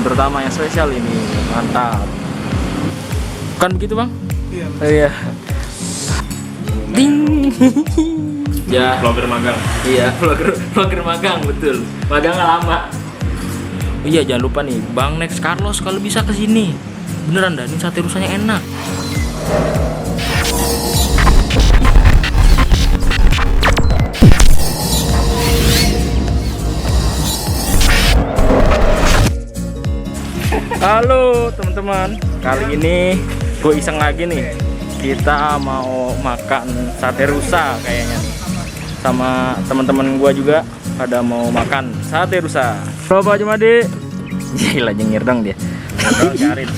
terutama yang spesial ini. Mantap. Bukan begitu bang? Iya. Iya. Ding. Ya. Vlogger magang. Iya, vlogger magang, betul. Magangnya lama. Iya, jangan lupa nih, Bang Next Carlos kalau bisa ke sini. Beneran dah, ini sate rusanya enak. Halo teman-teman, kali ini gue iseng lagi nih. Kita mau makan sate rusa kayaknya nih. Sama teman-teman gue juga pada mau makan sate rusa. Coba aja Made. Gila nyengir dong dia. Cariin.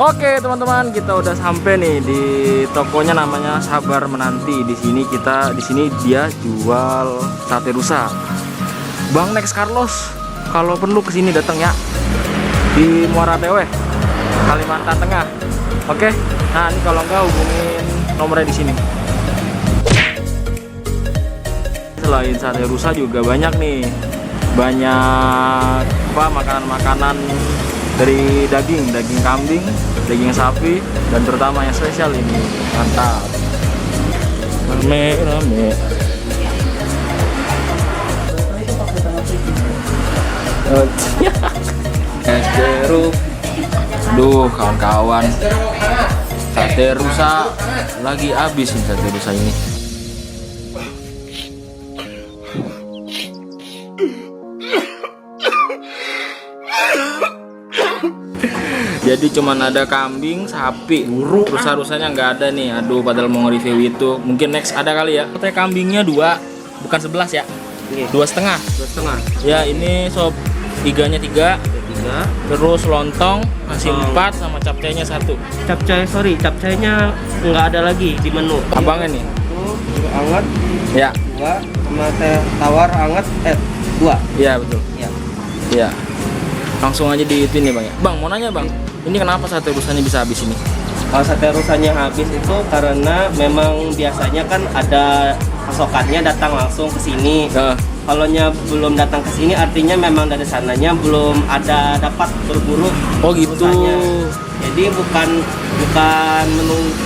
Oke teman-teman, kita udah sampai nih di tokonya, namanya Sabar Menanti. Di sini dia jual sate rusa. Bang Next Carlos, kalau perlu kesini datang ya. Di Muara Teweh, Kalimantan Tengah. Oke. Nah, ini kalau enggak hubungin nomornya di sini. Selain sate rusa juga banyak nih. Banyak makanan-makanan dari daging kambing, daging sapi, dan terutama yang spesial ini. Mantap. Rame. Es jeruk. Duh kawan-kawan, sate rusa lagi habis nih, sate rusa ini. Jadi cuman ada kambing, sapi, rusa-rusanya nggak ada nih. Aduh, padahal mau nge-review itu. Mungkin next ada kali ya. Katanya kambingnya 2, bukan 11 ya? 2,5. 2,5. Ya ini sop iganya 3. Terus lontong masih 4 sama capcaynya 1. Capcaynya nggak ada lagi di menu. Abangnya nih. Itu anget Ya. 2 sama teh tawar anget 2. Iya betul. Iya. Iya. Langsung aja di itu nih bang ya. Bang mau nanya bang, ini kenapa sate rusanya bisa habis ini? Kalau sate rusanya habis itu karena memang biasanya kan ada pasokannya datang langsung ke sini. Kalau belum datang ke sini artinya memang dari sananya belum ada dapat berburu. Oh gitu. Rusanya. Jadi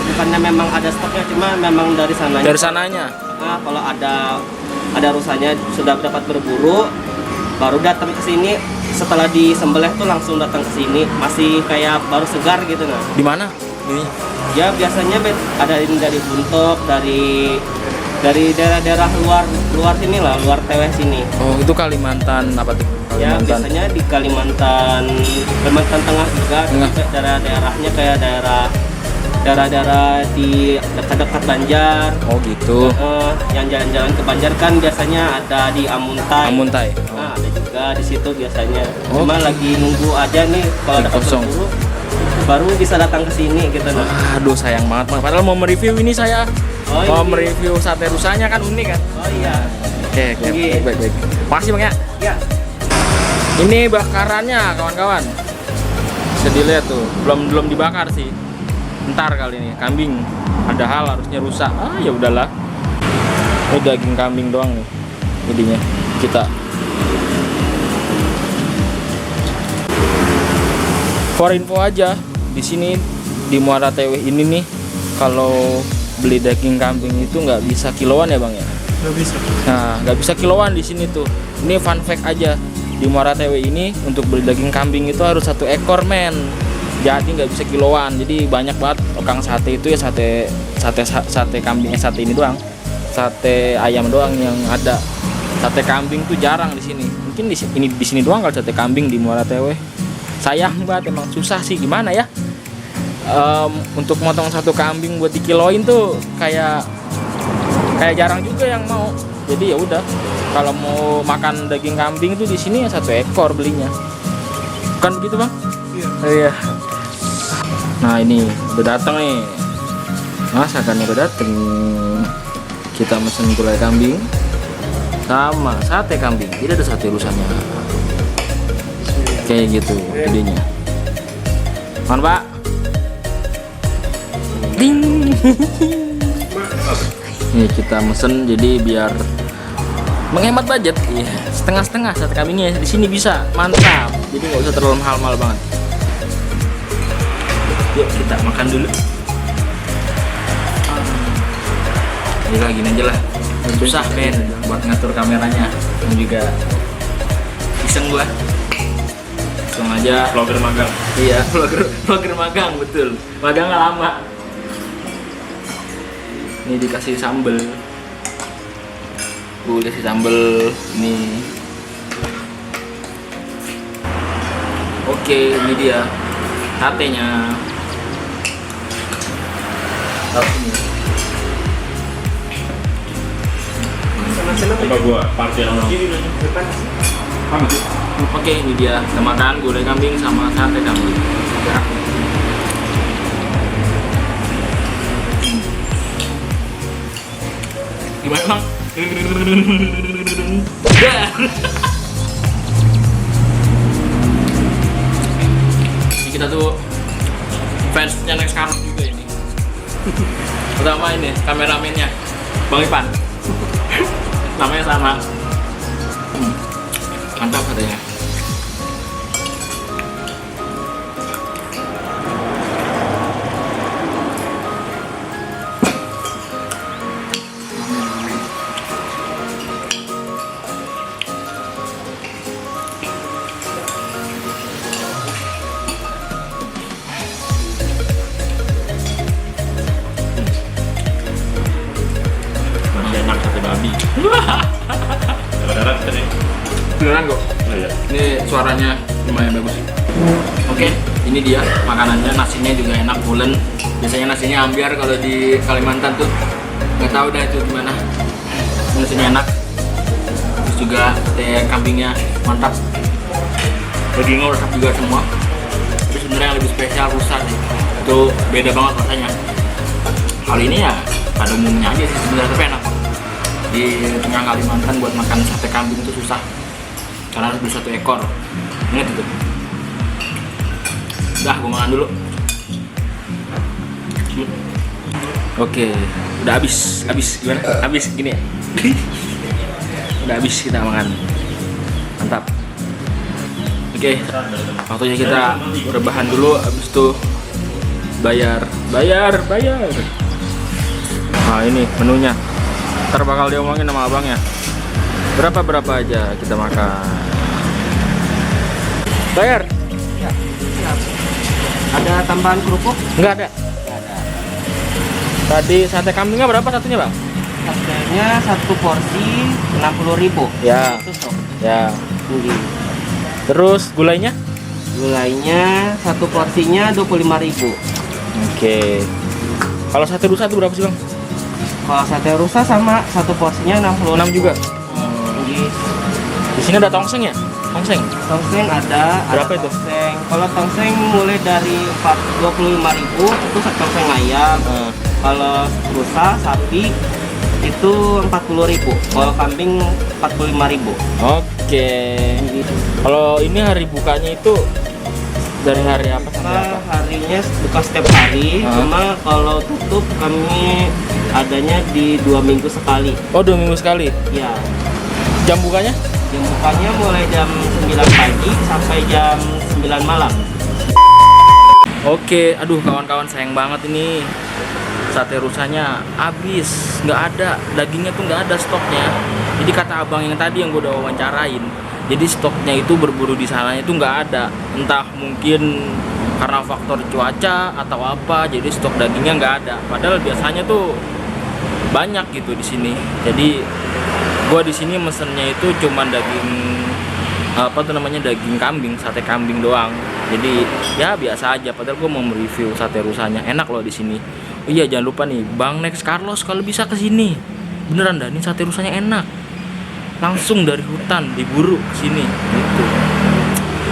bukannya memang ada stoknya, cuma memang dari sananya. Dari sananya. Nah, kalau ada rusanya sudah dapat berburu, baru datang ke sini. Setelah disembelih tuh langsung datang ke sini, masih kayak baru segar gitu. Nah, Di mana ini? ya biasanya ada ini dari Buntok, dari daerah-daerah luar sini lah, luar Teweh sini. Oh itu Kalimantan apa tuh? Ya Kalimantan. biasanya di Kalimantan Tengah juga. Tengah. Daerah-daerahnya kayak daerah-daerah di dekat-dekat Banjar. Oh gitu. Yang jalan-jalan ke Banjar kan biasanya ada di Amuntai. Amuntai. Nah, ada juga di situ biasanya. Oh. Cuma lagi nunggu aja nih kalau Lagi dapat kosong. berburu baru bisa datang ke sini gitu. Nah. Aduh sayang banget bang. Padahal mau mereview ini saya. Oh, Mau ini. mereview sate rusanya kan unik kan. Oh iya. Oke, Iya. baik. Makasih bang ya. Ya. Ini bakarannya kawan-kawan. Bisa dilihat tuh, belum dibakar sih. Ntar kali ini kambing. Ada hal harusnya rusak. Ya udahlah. Ini daging kambing doang nih. Jadinya kita. For info aja, di sini di Muara Teweh ini nih, kalau beli daging kambing itu nggak bisa kiloan ya bang ya? Nggak bisa. Nah, nggak bisa kiloan di sini tuh. Ini fun fact aja. Di Muara Teweh ini untuk beli daging kambing itu harus 1 ekor men. Jadi nggak bisa kiloan. Jadi banyak banget tukang sate itu ya sate kambing, sate ini doang. Sate ayam doang yang ada. Sate kambing tuh jarang di sini. Mungkin di sini doang kalau sate kambing di Muara Teweh. Sayang banget, emang susah sih, gimana ya? Untuk motong 1 kambing buat dikiloin tuh kayak jarang juga yang mau. Jadi ya udah, kalau mau makan daging kambing tuh di sini ya 1 ekor belinya. Bukan begitu bang? Iya. Iya. Nah ini udah datang nih, masakannya udah dateng. Kita mesen gulai kambing sama sate kambing. Tidak ada sate rusanya. Kayak gitu idenya. Mohon pak. Ding. Nih kita mesen jadi biar menghemat budget, iya. Setengah-setengah sate kambingnya di sini bisa, mantap. Jadi nggak usah terlalu mahal-mahal banget. Yuk kita makan dulu. Ini lagi aja lah. Susah men buat ngatur kameranya. Dan juga iseng gua. Langsung aja Vlogger magang. iya, vlogger magang, betul. Magang nggak lama. Ini dikasih sambel. Kasih sambel ini. Oke, ini dia satenya. Coba gua parkir orang. Oke, ini dia. Kita makan gulai kambing sama sate kambing. Ya. Gimana bang? Ya. Ini kita tuh fansnya Next Carlos juga ini. Pertama ini kameramennya Bang Ipan. Namanya sama. Mantap katanya. Masih enak sate babi. Darat tadi. Beneran kok. Oh iya. Ini suaranya lumayan bagus. Oke, ini dia makanannya. Nasinya juga enak, pulen. Biasanya nasinya ambiar kalau di Kalimantan tuh. Nggak tahu dah itu gimana. Nasinya enak. Terus juga sate kambingnya mantap. Dagingnya resap juga semua. Tapi sebenarnya yang lebih spesial rusa sih. Itu beda banget rasanya. Kali ini ya pada umumnya aja sih sebenarnya, tapi enak. Di tengah Kalimantan buat makan sate kambing itu susah. Karena harus beli 1 ekor. Ingat itu. Udah, gue makan dulu. Oke, udah habis gimana? Habis gini ya? Udah habis kita makan. Mantap. Oke, waktunya kita rebahan dulu. Habis itu bayar. Nah ini menunya. Ntar bakal diomongin sama abangnya. Berapa aja kita makan. Bayar? Ya, siap. Ada tambahan kerupuk? Nggak ada. Tadi sate kambingnya berapa satunya bang? Harganya 1 porsi 60.000. Ya. Itu sok. Ya. Tinggi. Terus gulainya? Gulainya 1 porsinya 25.000. Oke. Kalau sate rusa itu berapa sih bang? Kalau sate rusa sama 1 porsinya 60.000. 6 juga. Tinggi. Di sini ada tongseng ya? Tongseng. Tongseng ada. Berapa ada itu? Tongseng. Kalau tongseng mulai dari 25.000 itu tongseng ayam. Kalau rusa sapi itu 40.000. Kalau kambing 45.000. Oke. Kalau ini hari bukanya itu dari hari apa sampai apa? Harinya buka setiap hari, cuma kalau tutup kami adanya di 2 minggu sekali. Oh 2 minggu sekali. Ya, Jam bukanya? jam bukanya mulai jam 9 pagi sampai jam 9 malam. Oke, aduh kawan-kawan sayang banget ini sate rusanya habis, nggak ada dagingnya tuh, nggak ada stoknya. Jadi kata abang yang tadi yang gue udah wawancarain, jadi stoknya itu berburu di sananya itu nggak ada, entah mungkin karena faktor cuaca atau apa, jadi stok dagingnya nggak ada. Padahal biasanya tuh banyak gitu di sini. Jadi gue di sini mesennya itu cuman daging apa tuh namanya, daging kambing, sate kambing doang. Jadi ya biasa aja. Padahal gue mau mereview sate rusanya, enak loh di sini. Oh iya jangan lupa nih, Bang Next Carlos kalau bisa ke sini. Beneran dah, ini sate rusanya enak. Langsung dari hutan diburu ke sini gitu.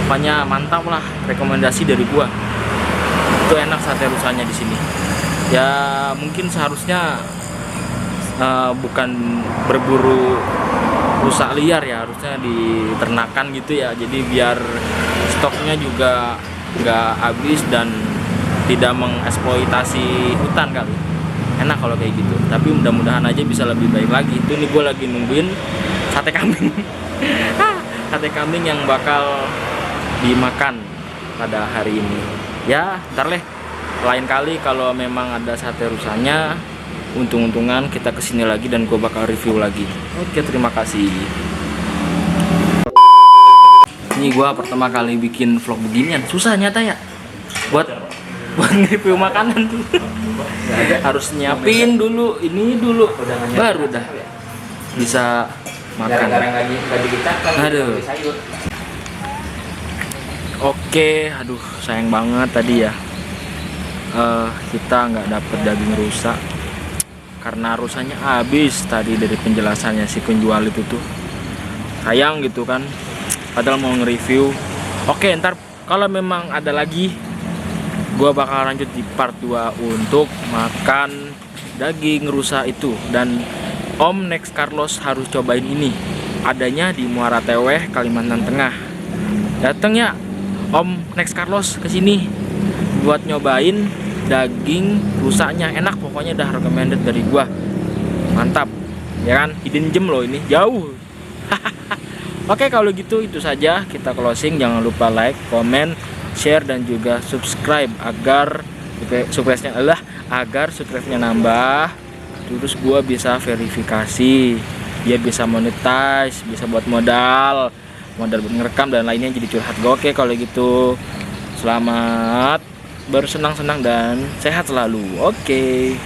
Pokoknya mantap lah, rekomendasi dari gua. Itu enak sate rusanya di sini. Ya mungkin seharusnya bukan berburu rusa liar ya, harusnya diternakan gitu ya. Jadi biar stoknya juga nggak habis dan tidak mengeksploitasi hutan kali. enak kalau kayak gitu. Tapi mudah-mudahan aja bisa lebih baik lagi. Itu nih gue lagi nungguin sate kambing. Sate kambing yang bakal dimakan pada hari ini. Ya ntar leh, lain kali kalau memang ada sate rusanya, untung-untungan kita kesini lagi dan gue bakal review lagi. Oke, terima kasih. Ini gue pertama kali bikin vlog beginian, susah nyata ya buat nge-review makanan tuh. Harus nyiapin dulu, ini dulu, baru dah bisa makan. Aduh. Oke, aduh sayang banget tadi ya. Kita nggak dapet daging rusa karena rusanya habis tadi dari penjelasannya si penjual itu tuh. Sayang gitu kan. Padahal mau nge-review. Oke, ntar kalau memang ada lagi, gua bakal lanjut di part 2 untuk makan daging rusa itu. Dan Om Next Carlos harus cobain ini. Adanya di Muara Teweh, Kalimantan Tengah. Dateng ya Om Next Carlos ke sini buat nyobain daging rusanya. Enak pokoknya, dah recommended dari gua. Mantap. Ya kan? Hidden gem loh ini, jauh. Oke, kalau gitu itu saja kita closing. Jangan lupa like, comment, share dan juga subscribe agar subscribe-nya nambah. Terus gua bisa verifikasi, dia bisa monetize, bisa buat modal buat ngerekam dan lainnya jadi curhat. Oke, kalau gitu selamat bersenang-senang dan sehat selalu. Oke.